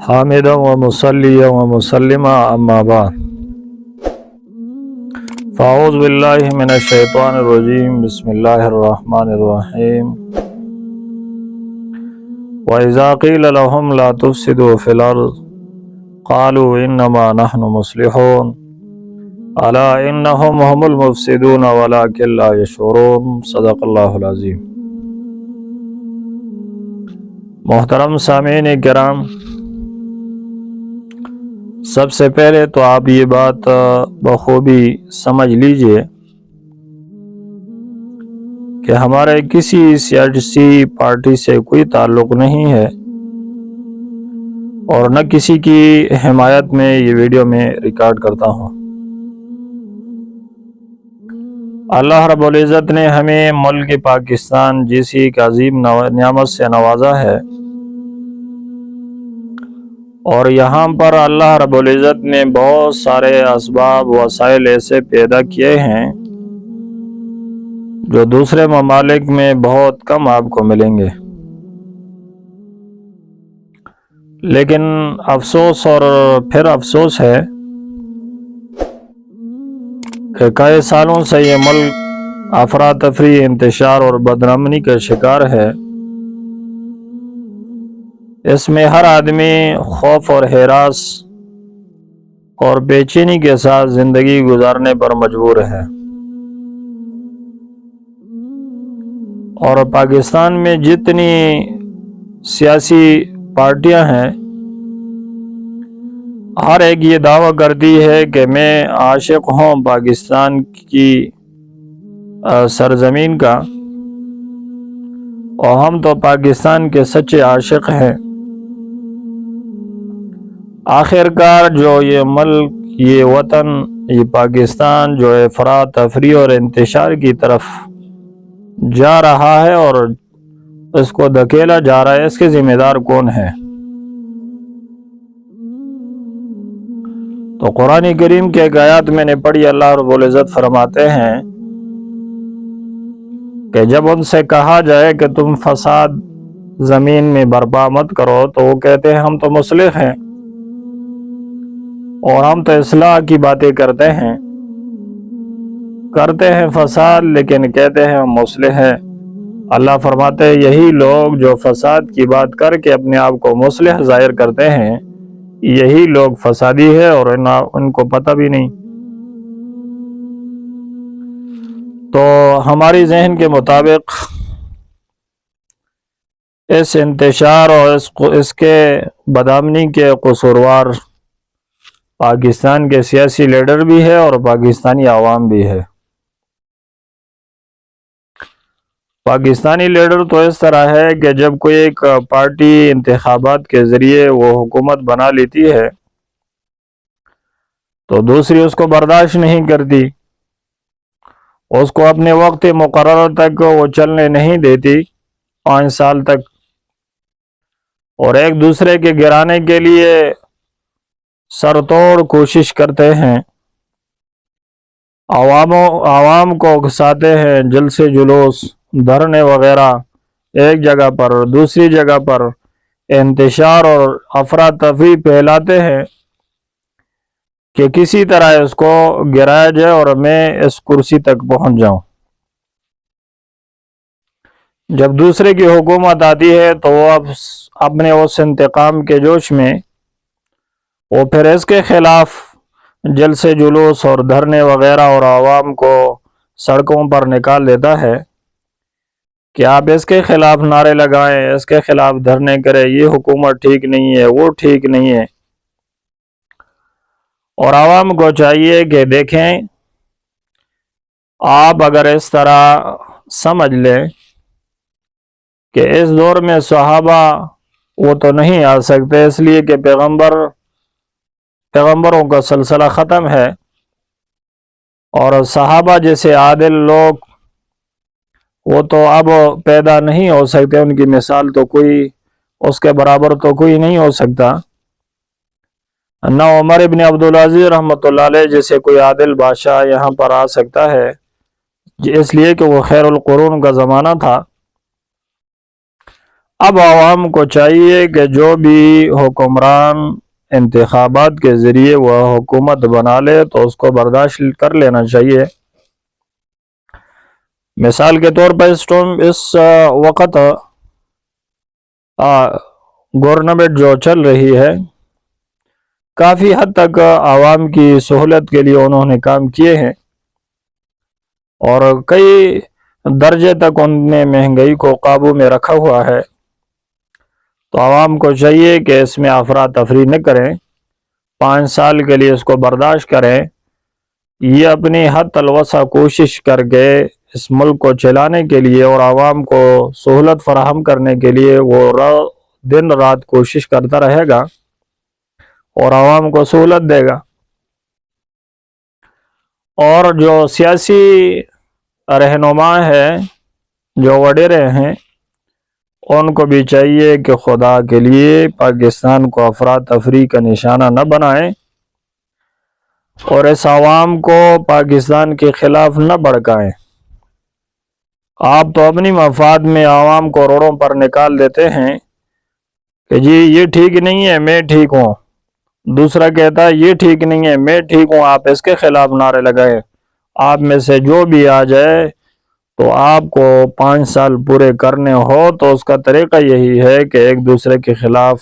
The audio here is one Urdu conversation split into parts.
حامدا ومصليا ومسلما أما بعد فأعوذ بالله من الشيطان الرجيم بسم الله الرحمن الرحيم وإذا قيل لهم لا تفسدوا في الأرض قالوا إنما نحن مصلحون ألا إنهم هم المفسدون ولكن لا يشعرون صدق اللہ العظیم۔ محترم سامعین کرام، سب سے پہلے تو آپ یہ بات بخوبی سمجھ لیجئے کہ ہمارے کسی سیاسی پارٹی سے کوئی تعلق نہیں ہے اور نہ کسی کی حمایت میں یہ ویڈیو میں ریکارڈ کرتا ہوں۔ اللہ رب العزت نے ہمیں ملک پاکستان جیسی ایک عظیم نعمت سے نوازا ہے، اور یہاں پر اللہ رب العزت نے بہت سارے اسباب وسائل ایسے پیدا کیے ہیں جو دوسرے ممالک میں بہت کم آپ کو ملیں گے، لیکن افسوس اور پھر افسوس ہے کہ کئی سالوں سے یہ ملک افراتفری، انتشار اور بدامنی کا شکار ہے۔ اس میں ہر آدمی خوف اور ہراس اور بے چینی کے ساتھ زندگی گزارنے پر مجبور ہے، اور پاکستان میں جتنی سیاسی پارٹیاں ہیں ہر ایک یہ دعویٰ کرتی ہے کہ میں عاشق ہوں پاکستان کی سرزمین کا، اور ہم تو پاکستان کے سچے عاشق ہیں۔ آخرکار جو یہ ملک، یہ وطن، یہ پاکستان جو افراط تفریح اور انتشار کی طرف جا رہا ہے اور اس کو دھکیلا جا رہا ہے، اس کے ذمہ دار کون ہے؟ تو قرآن کریم کے ایک آیات میں نے پڑھی، اللہ رب العزت فرماتے ہیں کہ جب ان سے کہا جائے کہ تم فساد زمین میں برپا مت کرو تو وہ کہتے ہیں ہم تو مصلح ہیں اور ہم تو اصلاح کی باتیں کرتے ہیں فساد، لیکن کہتے ہیں ہم مصلح ہیں۔ اللہ فرماتے ہیں یہی لوگ جو فساد کی بات کر کے اپنے آپ کو مصلح ظاہر کرتے ہیں، یہی لوگ فسادی ہے اور ان کو پتہ بھی نہیں۔ تو ہماری ذہن کے مطابق اس انتشار اور اس کے بدامنی کے قصوروار پاکستان کے سیاسی لیڈر بھی ہے اور پاکستانی عوام بھی ہے۔ پاکستانی لیڈر تو اس طرح ہے کہ جب کوئی ایک پارٹی انتخابات کے ذریعے وہ حکومت بنا لیتی ہے تو دوسری اس کو برداشت نہیں کرتی، اس کو اپنے وقت مقررہ تک وہ چلنے نہیں دیتی 5 سال تک، اور ایک دوسرے کے گرانے کے لیے سر توڑ کوشش کرتے ہیں، عوام کو اکساتے ہیں، جلسے جلوس، دھرنے وغیرہ، ایک جگہ پر دوسری جگہ پر انتشار اور افراتفری پھیلاتے ہیں کہ کسی طرح اس کو گرایا جائے اور میں اس کرسی تک پہنچ جاؤں۔ جب دوسرے کی حکومت آتی ہے تو وہ اپنے اس انتقام کے جوش میں وہ پھر اس کے خلاف جلسے جلوس اور دھرنے وغیرہ اور عوام کو سڑکوں پر نکال دیتا ہے کہ آپ اس کے خلاف نعرے لگائیں، اس کے خلاف دھرنے کریں، یہ حکومت ٹھیک نہیں ہے، وہ ٹھیک نہیں ہے۔ اور عوام کو چاہیے کہ دیکھیں، آپ اگر اس طرح سمجھ لیں کہ اس دور میں صحابہ وہ تو نہیں آ سکتے اس لیے کہ پیغمبروں کا سلسلہ ختم ہے، اور صحابہ جیسے عادل لوگ وہ تو اب پیدا نہیں ہو سکتے، ان کی مثال تو کوئی اس کے برابر تو کوئی نہیں ہو سکتا، نہ عمر ابن عبدالعزیز رحمۃ اللہ علیہ جیسے کوئی عادل بادشاہ یہاں پر آ سکتا ہے، اس لیے کہ وہ خیر القرون کا زمانہ تھا۔ اب عوام کو چاہیے کہ جو بھی حکمران انتخابات کے ذریعے وہ حکومت بنا لے تو اس کو برداشت کر لینا چاہیے۔ مثال کے طور پر اس وقت گورنمنٹ جو چل رہی ہے کافی حد تک عوام کی سہولت کے لیے انہوں نے کام کیے ہیں، اور کئی درجے تک ان نے مہنگائی کو قابو میں رکھا ہوا ہے۔ تو عوام کو چاہیے کہ اس میں افراتفری نہ کریں، 5 سال کے لیے اس کو برداشت کریں، یہ اپنی حد الوسع کوشش کر کے اس ملک کو چلانے کے لیے اور عوام کو سہولت فراہم کرنے کے لیے وہ دن رات کوشش کرتا رہے گا اور عوام کو سہولت دے گا۔ اور جو سیاسی رہنما ہے، جو وڈیرے ہیں، ان کو بھی چاہیے کہ خدا کے لیے پاکستان کو افراتفری کا نشانہ نہ بنائیں اور اس عوام کو پاکستان کے خلاف نہ بھڑکائیں۔ آپ تو اپنی مفاد میں عوام کو روڈوں پر نکال دیتے ہیں کہ جی یہ ٹھیک نہیں ہے، میں ٹھیک ہوں، دوسرا کہتا ہے یہ ٹھیک نہیں ہے، میں ٹھیک ہوں، آپ اس کے خلاف نعرے لگائیں۔ آپ میں سے جو بھی آ جائے تو آپ کو 5 سال پورے کرنے ہو تو اس کا طریقہ یہی ہے کہ ایک دوسرے کے خلاف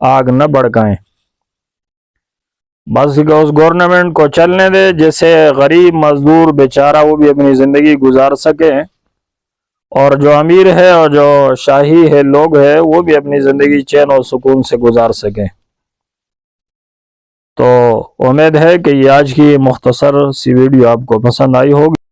آگ نہ بھڑکائیں، بس کہ اس گورنمنٹ کو چلنے دے، جیسے غریب مزدور بیچارہ وہ بھی اپنی زندگی گزار سکے، اور جو امیر ہے اور جو شاہی ہے لوگ ہیں وہ بھی اپنی زندگی چین اور سکون سے گزار سکیں۔ تو امید ہے کہ یہ آج کی مختصر سی ویڈیو آپ کو پسند آئی ہوگی۔